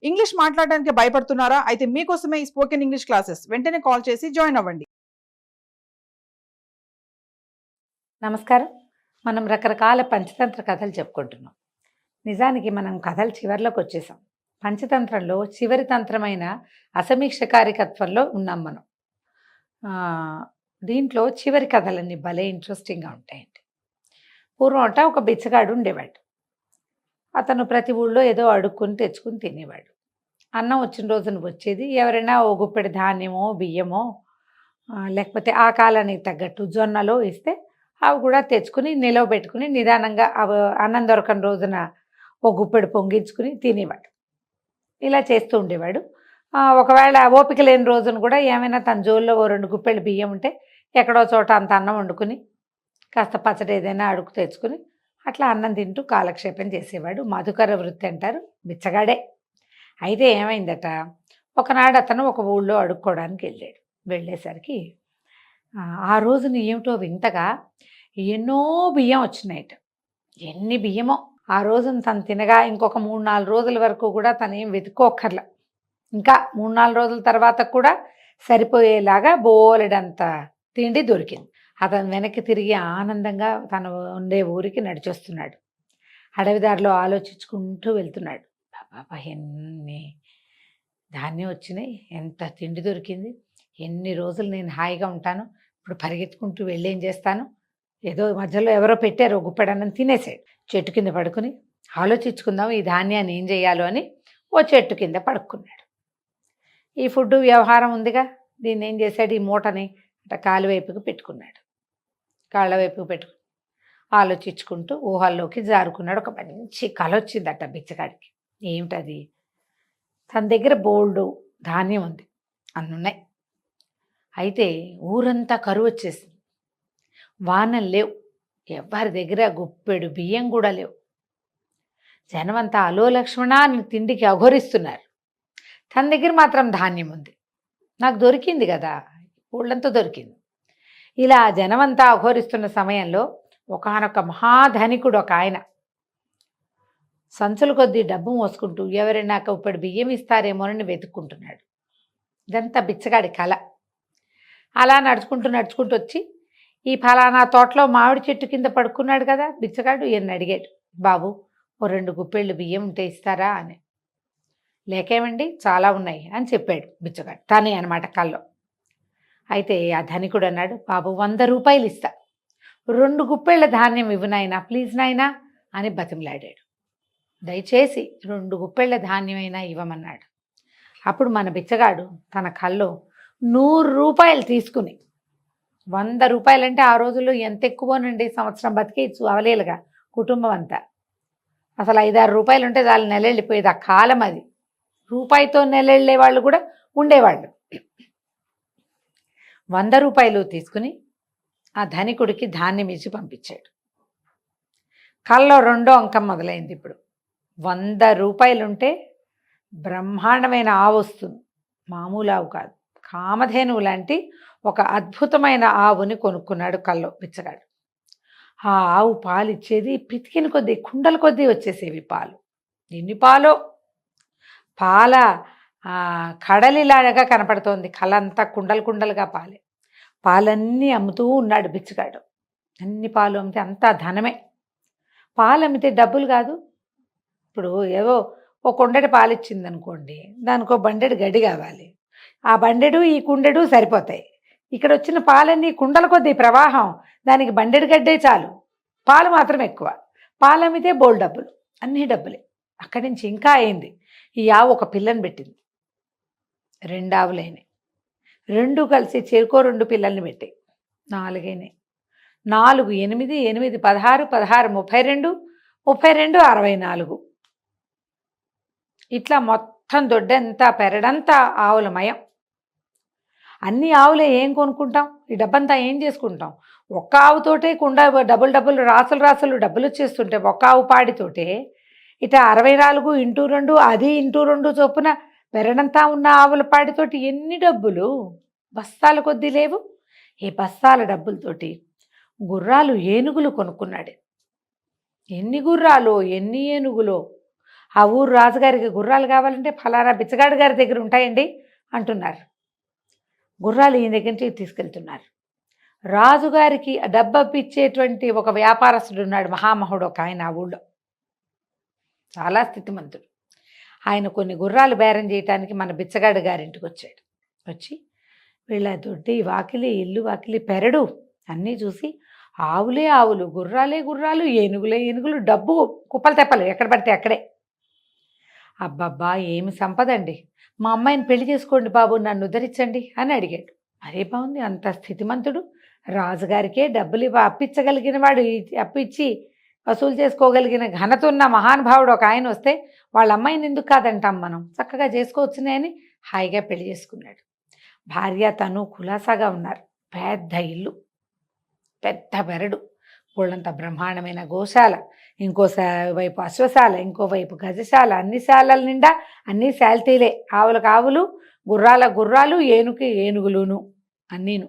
English మాట్లాడడానికి భయపడుతున్నారా? అయితే మీకోసమే ఈ స్పోకెన్ ఇంగ్లీష్ క్లాసెస్. వెంటనే కాల్ చేసి జాయిన్ అవ్వండి. నమస్కారం. మనం రకరకాల పంచతంత్ర కథలు చెప్పుకుంటున్నాం. నిజానికి మనం కథలు చివరిలోకి వచ్చేసాం. పంచతంత్రంలో చివరి తంత్రమైన అసమీక్షకారికత్వంలో ఉన్నాం మనం. దీంట్లో చివరి కథలన్నీ భలే ఇంట్రెస్టింగ్గా ఉంటాయండి. పూర్వం ఒక బిచ్చగాడు ఉండేవాడు. అతను ప్రతి ఊళ్ళో ఏదో అడుక్కొని తెచ్చుకుని తినేవాడు. అన్నం వచ్చిన రోజున వచ్చేది, ఎవరైనా ఓ గుప్పెడి ధాన్యమో బియ్యమో లేకపోతే ఆ కాలానికి తగ్గట్టు జొన్నలో ఇస్తే అవి కూడా తెచ్చుకుని నిలవ పెట్టుకుని నిదానంగా అవి అన్నం దొరకని రోజున ఓ గుప్పెడు పొంగించుకుని తినేవాడు. ఇలా చేస్తూ ఉండేవాడు. ఒకవేళ ఓపిక లేని రోజున కూడా ఏమైనా తన జోల్లో ఓ 2 గుప్పెళ్ళు బియ్యం ఉంటే ఎక్కడో చోట అంత అన్నం వండుకుని కాస్త పచ్చడి ఏదైనా అడుగు తెచ్చుకుని అట్లా అన్నం తింటూ కాలక్షేపం చేసేవాడు. మధుకర వృత్తి అంటారు, బిచ్చగాడే. అయితే ఏమైందట, ఒకనాడు అతను ఒక ఊళ్ళో అడుక్కోవడానికి వెళ్ళేసరికి ఆ రోజున ఏమిటో వింతగా ఎన్నో బియ్యం వచ్చినాయట. ఎన్ని బియ్యమో! ఆ రోజున తను తినగా ఇంకొక 3-4 రోజుల వరకు కూడా తను ఏం వెతుక్కోక్కర్ల. ఇంకా 3-4 రోజుల తర్వాత కూడా సరిపోయేలాగా బోలెడంత తిండి దొరికింది. అతను వెనక్కి తిరిగి ఆనందంగా తను ఉండే ఊరికి నడిచొస్తున్నాడు. అడవిదారిలో ఆలోచించుకుంటూ వెళ్తున్నాడు. బాబా, ఎన్ని ధాన్యం వచ్చినాయి, ఎంత తిండి దొరికింది, ఎన్ని రోజులు నేను హాయిగా ఉంటాను, ఇప్పుడు పరిగెత్తుకుంటూ వెళ్ళి ఏం చేస్తాను, ఏదో మధ్యలో ఎవరో పెట్టారు గుప్పెడన్నం తినేసాడు. చెట్టు కింద పడుకుని ఆలోచించుకుందాం ఈ ధాన్యాన్ని ఏం చేయాలో అని ఓ చెట్టు కింద పడుకున్నాడు. ఈ ఫుడ్ వ్యవహారం ఉందిగా, దీన్ని ఏం చేశాడు, ఈ మూటని కాలు వైపుకి పెట్టుకున్నాడు. కాళ్ళ వైపుకి పెట్టుకుని ఆలోచించుకుంటూ ఊహల్లోకి జారుకున్నాడు. ఒక మంచి కల వచ్చిందట బిచ్చగాడికి. ఏమిటది, తన దగ్గర బోల్డు ధాన్యం ఉంది, అన్నున్నాయి. అయితే ఊరంతా కరువు వచ్చేసింది, వానలు లేవు, ఎవరి దగ్గర గుప్పెడు బియ్యం కూడా లేవు. జనమంతా అలో లక్ష్మణ అని తిండికి అఘోరిస్తున్నారు. తన దగ్గర మాత్రం ధాన్యం ఉంది, నాకు దొరికింది కదా, ఊళ్ళంతా దొరికింది. ఇలా జనమంతా అఘోరిస్తున్న సమయంలో ఒకానొక మహాధనికుడు ఒక ఆయన సంచుల కొద్దీ డబ్బు మోసుకుంటూ ఎవరైనా ఉప్పటి బియ్యం ఇస్తారేమోనని వెతుక్కుంటున్నాడు. ఇదంతా బిచ్చగాడి కళ. అలా నడుచుకుంటూ వచ్చి ఈ ఫలానా తోటలో మామిడి చెట్టు కింద పడుకున్నాడు కదా బిచ్చగాడు. ఈయన్ని అడిగాడు, బాబు ఓ 2 గుప్పెళ్ళు బియ్యం ఉంటే ఇస్తారా అని. లేకేమండి, చాలా ఉన్నాయి అని చెప్పాడు బిచ్చగాడు, తానే అనమాట కల్లో. అయితే ఆ ధనికుడు అన్నాడు, బాబు 100 రూపాయలు ఇస్తా, 2 గుప్పెళ్ళ ధాన్యం ఇవ్వు నాయనా, ప్లీజ్ నాయనా అని బతిమలాడాడు. దయచేసి 2 గుప్పెళ్ళ ధాన్యమైనా ఇవ్వమన్నాడు. అప్పుడు మన బిచ్చగాడు తన కల్లో 100 రూపాయలు తీసుకుని, 100 రూపాయలంటే ఆ రోజుల్లో ఎంత ఎక్కువనండి, సంవత్సరం బతికేయచ్చు అవలేలుగా కుటుంబం అంతా. అసలు 5-6 రూపాయలు ఉంటే చాలు, నెలెళ్ళిపోయేది. ఆ కాలం అది. రూపాయితో నెలెళ్ళే వాళ్ళు కూడా ఉండేవాళ్ళు. 100 రూపాయలు తీసుకుని ఆ ధనికుడికి ధాన్యం ఇచ్చి పంపించాడు. కల్లో 2వ అంకం మొదలైంది. ఇప్పుడు 100 రూపాయలుంటే బ్రహ్మాండమైన ఆవు వస్తుంది, మామూలు ఆవు కాదు, కామధేనువు లాంటి ఒక అద్భుతమైన ఆవుని కొనుక్కున్నాడు కల్లో బిచ్చగాడు. ఆ ఆవు పాలు ఇచ్చేది, పితికిన కొద్దీ కుండల కొద్దీ వచ్చేసేవి పాలు. ఎన్ని పాలో, పాల కడలిలాగా కనపడుతోంది, కళ్ళంతా కుండలు కుండలుగా పాలే. పాలన్నీ అమ్ముతూ ఉన్నాడు బిచ్చగాడు. అన్ని పాలు అమ్మితే అంతా ధనమే. పాలు అమ్మితే డబ్బులు కాదు. ఇప్పుడు ఏవో ఓ కుండెడు పాలు ఇచ్చింది అనుకోండి, దానికో బండెడు గడ్డి కావాలి. ఆ బండెడు ఈ కుండెడు సరిపోతాయి. ఇక్కడ వచ్చిన పాలన్నీ కుండల కొద్దీ ప్రవాహం, దానికి బండెడు గడ్డే చాలు, పాలు మాత్రం ఎక్కువ. పాలు అమ్మితే బోల్ డబ్బులు, అన్నీ డబ్బులే. అక్కడి నుంచి ఇంకా అయింది, ఈ ఆవు ఒక పిల్లని పెట్టింది. 2 ఆవులైనాయి. 2 కలిసి చేరుకో 2 పిల్లల్ని పెట్టాయి. 4 అయినాయి. 4 8, 8 16, 16 32, 32 64. ఇట్లా మొత్తం దొడ్డంతా పెరడంతా ఆవులమయం. అన్ని ఆవులే ఏం కొనుక్కుంటాం, ఈ డబ్బంతా ఏం చేసుకుంటాం. ఒక్క ఆవుతోటే కుండ డబ్బులు రాసులు డబ్బులు వచ్చేస్తుంటే, ఒక్క ఆవు పాడితోటే ఇట 64 × 2, అది × 2 చొప్పున పెరడంతా ఉన్న ఆవుల పాడితోటి ఎన్ని డబ్బులు, బస్తాల కొద్దీ లేవు. ఈ బస్తాల డబ్బులతోటి గుర్రాలు ఏనుగులు కొనుక్కున్నాడు. ఎన్ని గుర్రాలో ఎన్ని ఏనుగులో, ఆ ఊరు రాజుగారికి గుర్రాలు కావాలంటే ఫలానా బిచ్చగాడు గారి దగ్గర ఉంటాయండి అంటున్నారు. గుర్రాలు ఈయన దగ్గర నుంచి తీసుకెళ్తున్నారు. రాజుగారికి డబ్బప్పిచ్చేటువంటి ఒక వ్యాపారస్తుడు ఉన్నాడు, మహామహుడు ఒక ఆయన ఆ ఊళ్ళో, చాలా స్థితిమంతుడు. ఆయన కొన్ని గుర్రాలు బేరం చేయటానికి మన బిచ్చగాడు గారింటికి వచ్చాడు. వచ్చి వీళ్ళ దొడ్డి వాకిలి, ఇల్లు వాకిలి, పెరడు అన్నీ చూసి ఆవులే ఆవులు, గుర్రాలే గుర్రాలు, ఏనుగులే ఏనుగులు, డబ్బు కుప్పలు తెప్పలు ఎక్కడ పడితే అక్కడే. అబ్బబ్బా ఏమి సంపదండి, మా అమ్మాయిని పెళ్లి చేసుకోండి బాబు, నన్ను ఉద్ధరించండి అని అడిగాడు. అరే బాగుంది, అంత స్థితిమంతుడు, రాజుగారికే డబ్బులు అప్పించగలిగిన వాడు, అప్పు ఇచ్చి వసూలు చేసుకోగలిగిన ఘనత ఉన్న మహానుభావుడు ఒక ఆయన వస్తే వాళ్ళ అమ్మాయిని ఎందుకు కాదంటాం, మనం చక్కగా చేసుకోవచ్చునే అని హాయిగా పెళ్లి చేసుకున్నాడు. భార్య తను కులాసాగా ఉన్నారు. పెద్ద ఇల్లు, పెద్ద బెరడు, వాళ్ళంత బ్రహ్మాండమైన గోశాల, ఇంకో వైపు అశ్వశాల, ఇంకోవైపు గజశాల, అన్ని శాలల నిండా అన్నీ శాల్తీలే, ఆవులకు ఆవులు, గుర్రాల గుర్రాలు, ఏనుగుకి ఏనుగులును అన్నీను.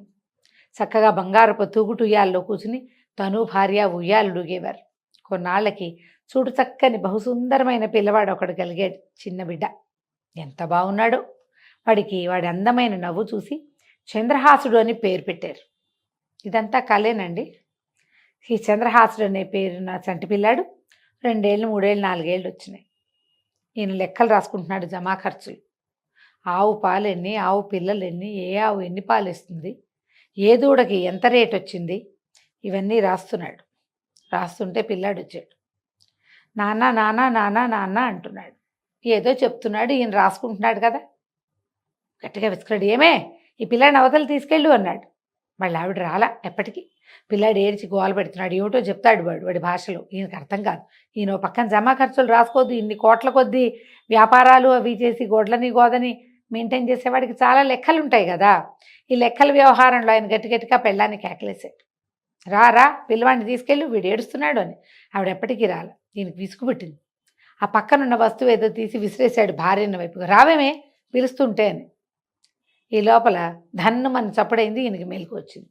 చక్కగా బంగారపు తూగుటు ఉయ్యాల్లో కూర్చుని తను భార్య ఉయ్యాలు ఊగేవారు. కొన్నాళ్ళకి చూడు చక్కని బహుసుందరమైన పిల్లవాడు ఒకడు కలిగాడు, చిన్న బిడ్డ. ఎంత బాగున్నాడో! వాడి అందమైన నవ్వు చూసి చంద్రహాసుడు అని పేరు పెట్టారు. ఇదంతా కలేనండి. ఈ చంద్రహాసుడు అనే పేరు నా చంటి పిల్లాడు 2 ఏళ్ళు 3 ఏళ్ళు 4 ఏళ్ళు వచ్చినాయి. ఈయన లెక్కలు రాసుకుంటున్నాడు, జమా ఖర్చులు. ఆవు పాలు ఎన్ని, ఆవు పిల్లలు ఎన్ని, ఏ ఆవు ఎన్ని పాలు ఇస్తుంది, ఏ దూడకి ఎంత రేట్ వచ్చింది, ఇవన్నీ రాస్తున్నాడు. రాస్తుంటే పిల్లాడు వచ్చాడు. నాన్న నాన్న నాన్న నాన్న అంటున్నాడు. ఏదో చెప్తున్నాడు, ఈయన రాసుకుంటున్నాడు కదా. గట్టిగా విసుకున్నాడు, ఏమే ఈ పిల్లాడిని అవతలు తీసుకెళ్ళు అన్నాడు. మళ్ళీ ఆవిడ రాలా ఎప్పటికీ. పిల్లాడు ఏడ్చి గోల పెడుతున్నాడు, ఏమిటో చెప్తాడు వాడి భాషలో, ఈయనకు అర్థం కాదు. ఈయన పక్కన జమా ఖర్చులు రాసుకోవద్దు, ఇన్ని కోట్ల కొద్దీ వ్యాపారాలు అవి చేసి గొడ్లని గోదని మెయింటైన్ చేసేవాడికి చాలా లెక్కలు ఉంటాయి కదా. ఈ లెక్కల వ్యవహారంలో ఆయన గట్టిగా పెళ్ళాన్ని కేకలేశాడు. రా పిల్లవాడిని తీసుకెళ్ళు, వీడు ఏడుస్తున్నాడు అని. ఆవిడ ఎప్పటికీ రాల. ఈయనకి విసుగుపెట్టింది. ఆ పక్కనున్న వస్తువు ఏదో తీసి విసిరేశాడు భార్యన్న వైపుగా, రావేమే పిలుస్తుంటే అని. ఈ లోపల ధన్ను మన చప్పుడైంది, ఈయనకి మెలకు వచ్చింది.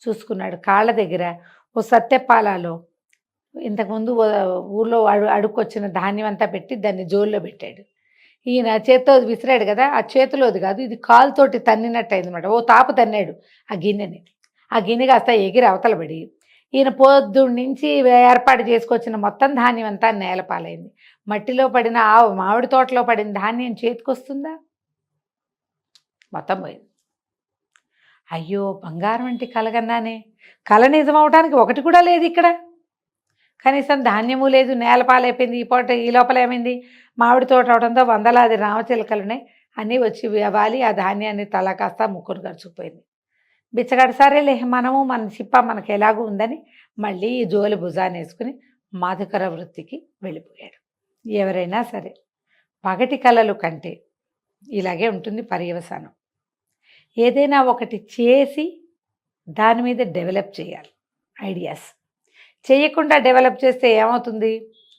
చూసుకున్నాడు, కాళ్ళ దగ్గర ఓ సత్తెప్పాలలో ఇంతకుముందు ఊర్లో అడుక్కొచ్చిన ధాన్యం అంతా పెట్టి దాన్ని జోల్లో పెట్టాడు. ఈయన చేత్తో విసిరాడు కదా, ఆ చేతిలోది కాదు, ఇది కాలుతోటి తన్నినట్టు అయిందన్నమాట. ఓ తాపు తన్నాడు ఆ గిన్నెని. ఆ గిన్నె కాస్త ఎగిరి అవతలబడి ఈయన పొద్దున్న నుంచి ఏర్పాటు చేసుకొచ్చిన మొత్తం ధాన్యం అంతా నేలపాలైంది. మట్టిలో పడిన మామిడి తోటలో పడిన ధాన్యం చేతికొస్తుందా? మొత్తం పోయింది. అయ్యో బంగారం అంటే కలగన్నానే, కళ నిజమవటానికి ఒకటి కూడా లేదు ఇక్కడ. కనీసం ధాన్యము లేదు, నేలపాలైపోయింది. ఈ లోపల ఏమైంది, మామిడి తోట అవడంతో వందలాది రామచిలకలున్నాయి, అన్నీ వచ్చి వాలి ఆ ధాన్యాన్ని తల కాస్త ముక్కును గడుచుకుపోయింది. బిచ్చగాడు సరేలే మన చిప్ప మనకు ఎలాగూ ఉందని మళ్ళీ ఈ జోలి భుజాన్ని వేసుకుని మాధుకర వృత్తికి వెళ్ళిపోయాడు. ఎవరైనా సరే పగటి కళలు కంటే ఇలాగే ఉంటుంది పర్యవసానం. ఏదైనా ఒకటి చేసి దాని మీద డెవలప్ చేయాలి ఐడియాస్. చేయకుండా డెవలప్ చేస్తే ఏమవుతుంది,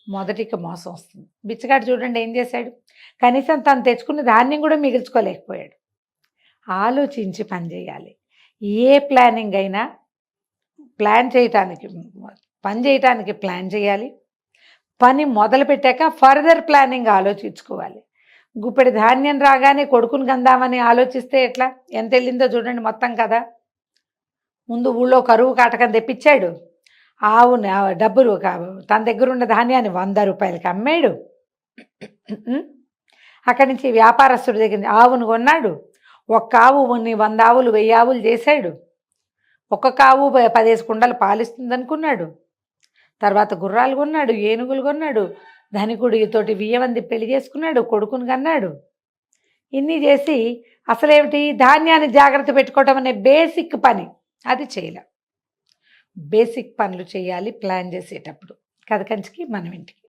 మొదటికి మోసం వస్తుంది. బిచ్చగాడు చూడండి ఏం చేశాడు, కనీసం తను తెచ్చుకున్న ధాన్యం కూడా మిగిల్చుకోలేకపోయాడు. ఆలోచించి పని చేయాలి. ఏ ప్లానింగ్ అయినా పని చేయటానికి ప్లాన్ చేయాలి. పని మొదలు పెట్టాక ఫర్దర్ ప్లానింగ్ ఆలోచించుకోవాలి. గుప్పెడి ధాన్యం రాగానే కొడుకుని కందామని ఆలోచిస్తే ఎట్లా, ఎంత వెళ్ళిందో చూడండి మొత్తం కదా. ముందు ఊళ్ళో కరువు కాటకం తెప్పించాడు, ఆవు డబ్బులు తన దగ్గర ఉన్న ధాన్యాన్ని 100 రూపాయలకి అమ్మాడు. అక్కడి నుంచి వ్యాపారస్తుడి దగ్గర ఆవును కొన్నాడు. ఒక్క ఆవు 100 ఆవులు 1000 ఆవులు చేశాడు. ఒక్కొక్క ఆవు 15 కుండలు పాలిస్తుంది అనుకున్నాడు. తర్వాత గుర్రాలు కొన్నాడు, ఏనుగులు కొన్నాడు, ధనికుడితోటి 1000 మంది పెళ్లి చేసుకున్నాడు, కొడుకుని కన్నాడు. ఇన్ని చేసి అసలేమిటి, ధాన్యాన్ని జాగ్రత్త పెట్టుకోవటం అనే బేసిక్ పని అది చేయలే. బేసిక్ పనులు చేయాలి ప్లాన్ చేసేటప్పుడు. కథ కంచికి మనం ఇంటికి.